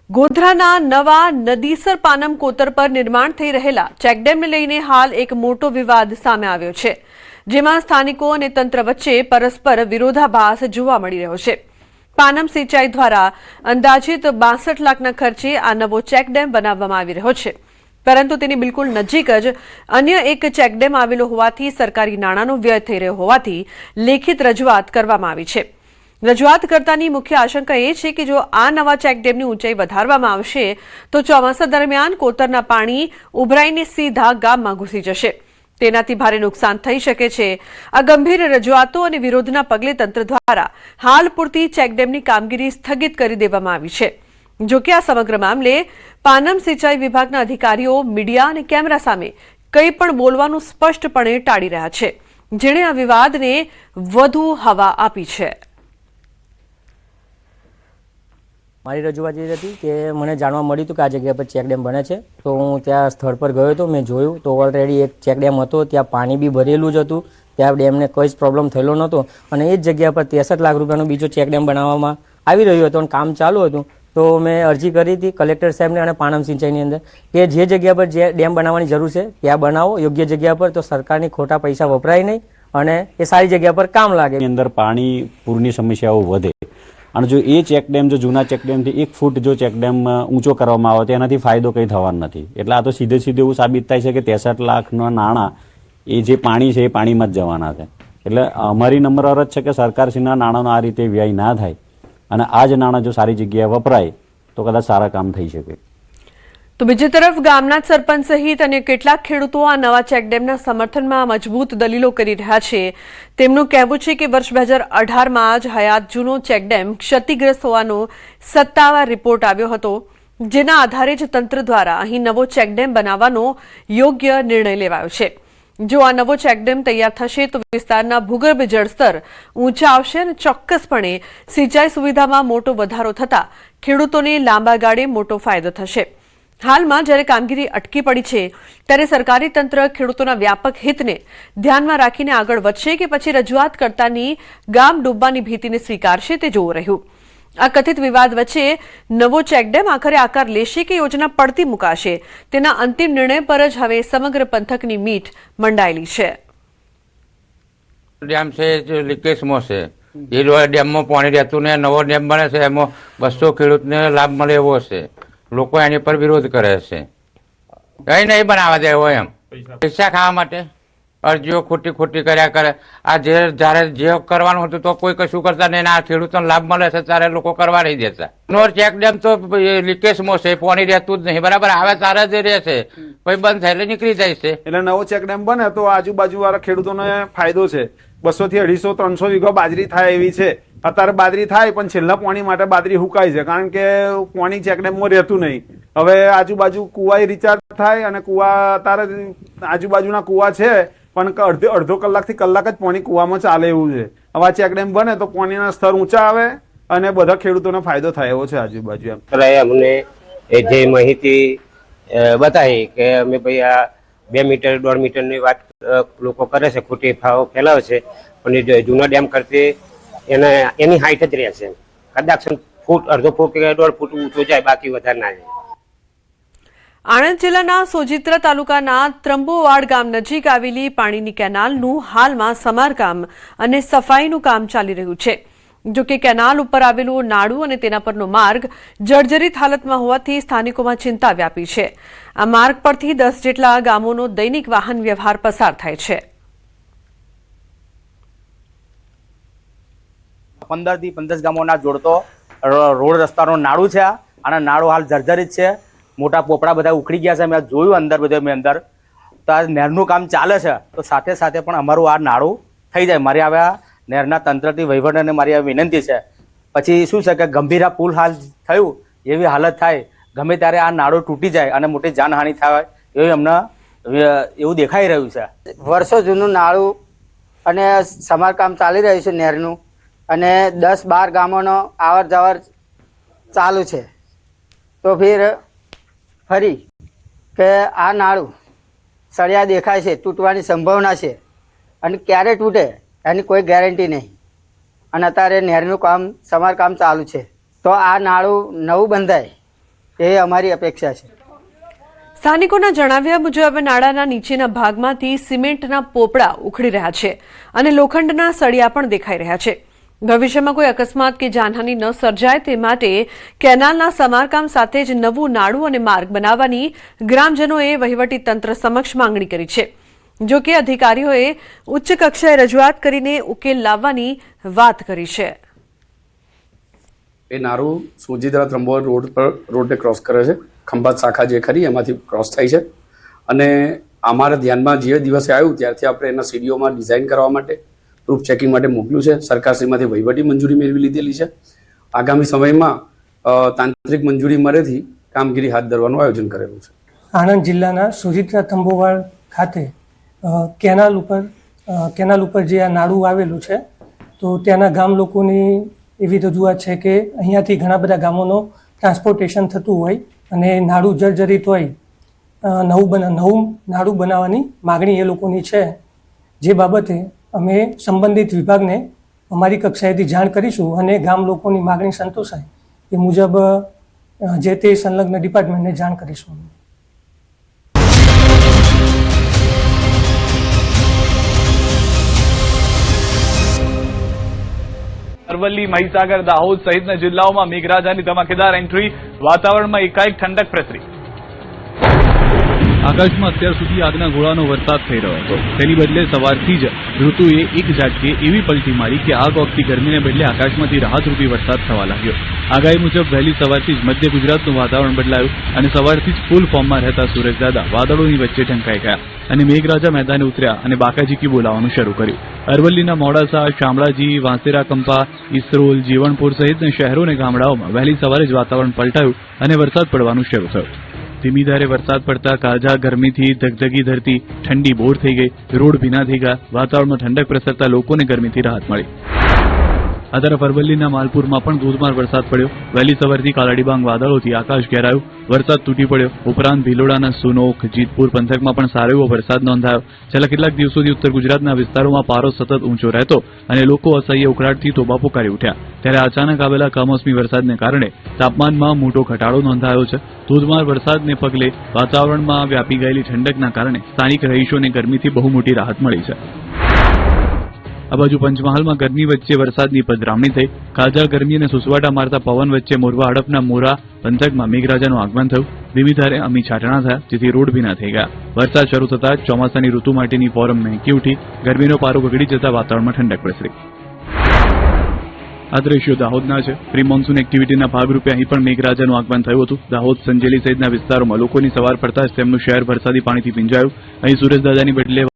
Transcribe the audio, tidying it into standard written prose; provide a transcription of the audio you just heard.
ગોધરાના નવા નદીસર પાનમ કોતર પર નિર્માણ થઈ રહેલા ચેકડેમને લઈને હાલ એક મોટો વિવાદ સામે આવ્યો છે, જેમાં સ્થાનિકો અને તંત્ર વચ્ચે પરસ્પર વિરોધાભાસ જોવા મળી રહ્યો છે। પાનમ સિંચાઈ દ્વારા અંદાજિત 62 લાખના ખર્ચે આ નવો ચેકડેમ બનાવવામાં આવી રહ્યો છે, પરંતુ તેની બિલકુલ નજીક જ અન્ય એક ચેકડેમ આવેલો હોવાથી સરકારી નાણાંનો વ્યય થઈ રહ્યો હોવાથી લેખિત રજૂઆત કરવામાં આવી છે। રજૂઆત કરતાની મુખ્ય આશંકા એ છે કે જો આ નવા ચેકડેમની ઊંચાઈ વધારવામાં આવશે તો ચોમાસા દરમિયાન કોતરના પાણી ઉભરાઈને સીધા ગામમાં ઘૂસી જશે, તેનાથી ભારે નુકસાન થઈ શકે છે। આ ગંભીર રજૂઆતો અને વિરોધના પગલે તંત્ર દ્વારા હાલ પૂરતી ચેકડેમની કામગીરી સ્થગિત કરી દેવામાં આવી છે। જોકે આ સમગ્ર મામલે પાનમ સિંચાઈ વિભાગના અધિકારીઓ મીડિયા અને કેમેરા સામે કંઈ પણ બોલવાનું સ્પષ્ટપણે ટાળી રહ્યા છે, જેણે આ વિવાદને વધુ હવા આપી છે। મારી રજૂઆત એ હતી કે મને જાણવા મળ્યું હતું કે આ જગ્યા પર ચેકડેમ બને છે, તો હું ત્યાં સ્થળ પર ગયો હતો। મેં જોયું તો ઓલરેડી એક ચેકડેમ હતો, ત્યાં પાણી બી ભરેલું જ હતું, ત્યાં ડેમને કોઈ જ પ્રોબ્લેમ થયેલો નહોતો અને એ જ જગ્યા પર 63 લાખ રૂપિયાનો બીજો ચેકડેમ બનાવવામાં આવી રહ્યો હતો અને કામ ચાલુ હતું। તો મેં અરજી કરી હતી કલેક્ટર સાહેબને અને પાનમ સિંચાઈની અંદર કે જે જગ્યા પર જે ડેમ બનાવવાની જરૂર છે ત્યાં બનાવો, યોગ્ય જગ્યા પર, તો સરકારની ખોટા પૈસા વપરાય નહીં અને એ સારી જગ્યા પર કામ લાગે। અંદર પાણી પૂરની સમસ્યાઓ વધે અને જો એ ચેકડેમ જો જૂના ચેકડેમથી 1 ફૂટ જો ચેકડેમ ઊંચો કરવામાં આવે તો એનાથી ફાયદો કંઈ થવાનો નથી। એટલે આ તો સીધે સીધું એવું સાબિત થાય છે કે 63 લાખના નાણાં એ જે પાણી છે એ પાણીમાં જ જવાના છે। એટલે અમારી નમ્ર અરજ છે કે સરકારશ્રીના નાણાંનો આ રીતે વ્યય ના થાય અને આ જ નાણાં જો સારી જગ્યાએ વપરાય તો કદાચ સારા કામ થઈ શકે। તો બીજી તરફ ગામના સરપંચ સહિત અને કેટલાક ખેડૂતો આ નવા ચેકડેમના સમર્થનમાં મજબૂત દલીલો કરી રહ્યા છે। તેમનું કહેવું છે કે વર્ષ 2018માં જ હયાત જૂનો ચેકડેમ ક્ષતિગ્રસ્ત હોવાનો સત્તાવાર રિપોર્ટ આવ્યો હતો, જેના આધારે જ તંત્ર દ્વારા અહીં નવો ચેકડેમ બનાવવાનો યોગ્ય નિર્ણય લેવાયો છે। જો આ નવો ચેકડેમ તૈયાર થશે તો વિસ્તારના ભૂગર્ભ જળસ્તર ઊંચા આવશે અને ચોક્કસપણે સિંચાઈ સુવિધામાં મોટો વધારો થતાં ખેડૂતોને લાંબા ગાળે મોટો ફાયદો થશે। હાલમાં જ્યારે કામગીરી અટકી પડી છે ત્યારે સરકારી તંત્ર ખેડૂતોના વ્યાપક હિતને ધ્યાનમાં રાખીને આગળ વધશે કે પછી રજૂઆત કરતાની ગામ ડૂબવાની ભીતિને સ્વીકારશે તે જોવું રહ્યું। આ કથિત વિવાદ વચ્ચે નવો ચેકડેમ આખરે આકાર લેશે કે યોજના પડતી મુકાશે તેના અંતિમ નિર્ણય પર જ હવે સમગ્ર પંથકની મીટ મંડાયેલી છે। ડેમ છે લીકેજમાં છે, એ ડેમમાં પાણી રહેતું ને નવો ડેમ બને છે એમાં 200 ખેડૂતને લાભ મળે એવો છે। લોકો એની પર વિરોધ કરે છે, કઈ નહીં બનાવવા દેવો એમ પૈસા ખાવા માટે અરજીઓ ખોટી કર્યા કરે। આ જયારે જે કરવાનું હતું તો કોઈ કશું કરતા નહીં, આ ખેડૂતોને લાભ મળે છે ત્યારે લોકો કરવા નહીં દેતા। નોર ચેકડેમ તો લીકેજમાં છે, પાણી રહેતું જ નહીં, બરાબર આવે તારે જ રહેશે, પછી બંધ થાય એટલે નીકળી જાય છે। એટલે નવો ચેકડેમ બને તો આજુબાજુ વાળા ખેડૂતોને ફાયદો છે। 200 થી 250 300 વીઘા બાજરી થાય એવી છે। અત્યારે બાજરી થાય પણ છેલ્લા પાણી માટે બાજરી હુકાય છે, કારણ કે પાણી ચેકડેમમાં રહેતું નહીં। હવે આજુબાજુ કુવા રિચાર્જ થાય અને કુવા અત્યારે આજુબાજુના કુવા છે પણ અડધો કલાકથી કલાક જ પાણી કુવામાં ચાલે એવું છે। હવે ચેકડેમ બને તો પાણીના સ્તર ઊંચા આવે અને બધા ખેડૂતોને ફાયદો થાય એવો છે આજુબાજુ એમ। અમને જે માહિતી બતાવી કે અમે ભાઈ આ 2 મીટર 1.5 મીટરની વાત લોકો કરે છે, ખોટી ભાવ ફેલાવે છે, પણ જૂના ડેમ કરતી એની હાઈટ જ રહે છે, કદાચ ફૂટ અડધો ફૂટ કે 1.5 ફૂટ ઊંચો જાય, બાકી વધારે ના જાય। આણંદ જિલ્લાના સોજિત્રા તાલુકાના ત્રંબોવાડ ગામ નજીક આવેલી પાણીની કેનાલનું હાલમાં સમારકામ અને સફાઈનું કામ ચાલી રહ્યું છે। જો કે કેનાલ ઉપર આવેલું નાળું અને તેના પરનો માર્ગ જર્જરિત હાલતમાં હોવાથી સ્થાનિકોમાં ચિંતા વ્યાપી છે। આ માર્ગ પરથી 10 જેટલા ગામોનો દૈનિક વાહન વ્યવહાર પસાર થાય છે। 15 થી 25 ગામોના જોડતો રોડ રસ્તાનો નાળું છે અને નાળું હાલ જર્જરિત છે, મોટા પોપડા બધા ઉખડી ગયા છે। મેં જોયું અંદર બધે મેં અંદર તો આ નહેરનું કામ ચાલે છે, તો સાથે સાથે પણ અમારું આ નાળું થઈ જાય। મારી હવે નહેરના તંત્રથી વહીવટને મારી વિનંતી છે। પછી શું છે કે ગંભીરા પુલ હાલ થયું એવી હાલત થાય, ગમે ત્યારે આ નાળું તૂટી જાય અને મોટી જાનહાનિ થાય એવું અમને એવું દેખાઈ રહ્યું છે। વર્ષો જૂનું નાળું અને સમારકામ ચાલી રહ્યું છે નહેરનું, અને 10-12 ગામોનો આવર જવર ચાલુ છે। તો ફરી કે આ નાળું સળિયા દેખાય છે, તૂટવાની સંભાવના છે અને ક્યારે તૂટે એની કોઈ ગેરંટી નહીં। અને અત્યારે નહેરનું કામ સમારકામ ચાલુ છે, તો આ નાળું નવું બંધાય એ અમારી અપેક્ષા છે. સ્થાનિકોના જણાવ્યા મુજબ નાળાના નીચેના ભાગમાંથી સિમેન્ટના પોપડા ઉખડી રહ્યા છે અને લોખંડના સળિયા પણ દેખાઈ રહ્યા છે. ભવિષ્યમાં કોઈ અકસ્માત કે જાનહાનિ ન સર્જાય તે માટે કેનાલના સમારકામ સાથે જ નવું નાળું અને માર્ગ બનાવવાની ગ્રામજનોએ વહીવટી તંત્ર સમક્ષ માંગણી કરી છે. જો કે અધિકારીઓએ ઉચ્ચ કક્ષાએ રજૂઆત કરીને ઉકેલ લાવવાની વાત કરી છે. એ નારું સોજીત્રા ત્રંબો રોડને ક્રોસ કરે છે. ખંભાત શાખા જે ખરી એમાંથી ક્રોસ થાય છે અને અમારા ધ્યાનમાં જે દિવસે આવ્યું ત્યારથી આપણે એના સીડીઓમાં ડિઝાઇન કરવા માટે પ્રૂફ ચેકિંગ માટે મોકલ્યું છે. સરકારશ્રીમાંથી વહીવટી મંજૂરી મેળવી લીધેલી છે. આગામી સમયમાં તાંત્રિક મંજૂરી મળેથી કામગીરી હાથ ધરવાનું આયોજન કરેલું છે. આણંદ જિલ્લાના સુજિત્રા તંબોવાડ ખાતે કેનાલ ઉપર જે આ નાળું આવેલું છે તો ત્યાંના ગામ લોકોની એવી રજૂઆત છે કે અહીંયાથી ઘણા બધા ગામોનો ટ્રાન્સપોર્ટેશન થતું હોય અને નાળું જર્જરિત હોય, નવું નાળું બનાવવાની માગણી એ લોકોની છે. જે બાબતે અમે સંબંધિત વિભાગને અમારી કક્ષાએથી જાણ કરીશું અને ગામ લોકોની માગણી સંતોષાય એ મુજબ જે તે સંલગ્ન ડિપાર્ટમેન્ટને જાણ કરીશું. અરવલ્લી, મહીસાગર, દાહોદ સહિતના જિલ્લાઓમાં મેઘરાજાની ધમાકેદાર એન્ટ્રી, વાતાવરણમાં એકાએક ઠંડક પ્રસરી. આકાશમાં અત્યાર સુધી આગના ગોળાનો વરસાદ થઈ રહ્યો હતો. તેની બદલે સવારથી જ ઋતુએ એક ઝાટકે એવી પલટી મારી કે આગ ઓગતી ગરમીને બદલે આકાશમાંથી રાહતરૂપી વરસાદ થવા લાગ્યો. આગાહી મુજબ વહેલી સવારથી જ મધ્ય ગુજરાતનું વાતાવરણ બદલાયું અને સવારથી જ ફૂલ ફોર્મમાં રહેતા સુરજદાદા વાદળોની વચ્ચે ઢંકાઈ ગયા અને મેઘરાજા મેદાને ઉતર્યા અને બાકાજીકી બોલાવવાનું શરૂ કર્યું. અરવલ્લીના મોડાસા, શામળાજી, વાંસેરા કંપા, ઇસરોલ, જીવણપુર સહિતના શહેરો અને ગામડાઓમાં વહેલી સવારે જ વાતાવરણ પલટાયું અને વરસાદ પડવાનું શરૂ થયું. ધીમી ધારે વરસાદ પડતા કાળઝાળ ગરમીથી ધગધગી ધરતી ઠંડી બોર થઈ ગઈ, રોડ ભીના થઈ ગયા, વાતાવરણમાં ઠંડક પ્રસરતા લોકોને ગરમીથી રાહત મળી. આ તરફ અરવલ્લીના માલપુરમાં પણ ધોધમાર વરસાદ પડ્યો. વહેલી સવારથી કાલાડીબાંગ વાદળોથી આકાશ ઘેરાયું, વરસાદ તૂટી પડ્યો. ઉપરાંત ભિલોડાના સુનોક, જીતપુર પંથકમાં પણ સારો એવો વરસાદ નોંધાયો. છેલ્લા કેટલાક દિવસોથી ઉત્તર ગુજરાતના વિસ્તારોમાં પારો સતત ઊંચો રહેતો અને લોકો અસહ્ય ઉકળાટથી તોબા પોકારી ઉઠ્યા. ત્યારે અચાનક આવેલા કમોસમી વરસાદને કારણે તાપમાનમાં મોટો ઘટાડો નોંધાયો છે. ધોધમાર વરસાદને પગલે વાતાવરણમાં વ્યાપી ગયેલી ઠંડકના કારણે સ્થાનિક રહીશોને ગરમીથી બહુ મોટી રાહત મળી છે. આ બાજુ પંચમહાલમાં ગરમી વચ્ચે વરસાદની પધરામણી થઈ. કાળઝાળ ગરમી અને સુસવાટા મારતા પવન વચ્ચે મોરવા હડપના મોરા પંથકમાં મેઘરાજાનું આગમન થયું. ધીમી ધારે અમી છાંટણા થયા, જેથી રોડ ભીના થઈ ગયા. વરસાદ શરૂ થતાં જ ચોમાસાની ઋતુ માટેની ફોરમ મહેકી ઉઠી. ગરમીનો પારો ગગડી જતા વાતાવરણમાં ઠંડક પ્રસરી. આ દ્રશ્યો દાહોદના છે. પ્રી મોન્સૂન એક્ટિવિટીના ભાગરૂપે અહીં પણ મેઘરાજાનું આગમન થયું હતું. દાહોદ, સંજેલી સહિતના વિસ્તારોમાં લોકોની સવાર પડતા જ તેમનું શહેર વરસાદી પાણીથી ભીંજાયું. અહીં સુરજદાદાની બદલે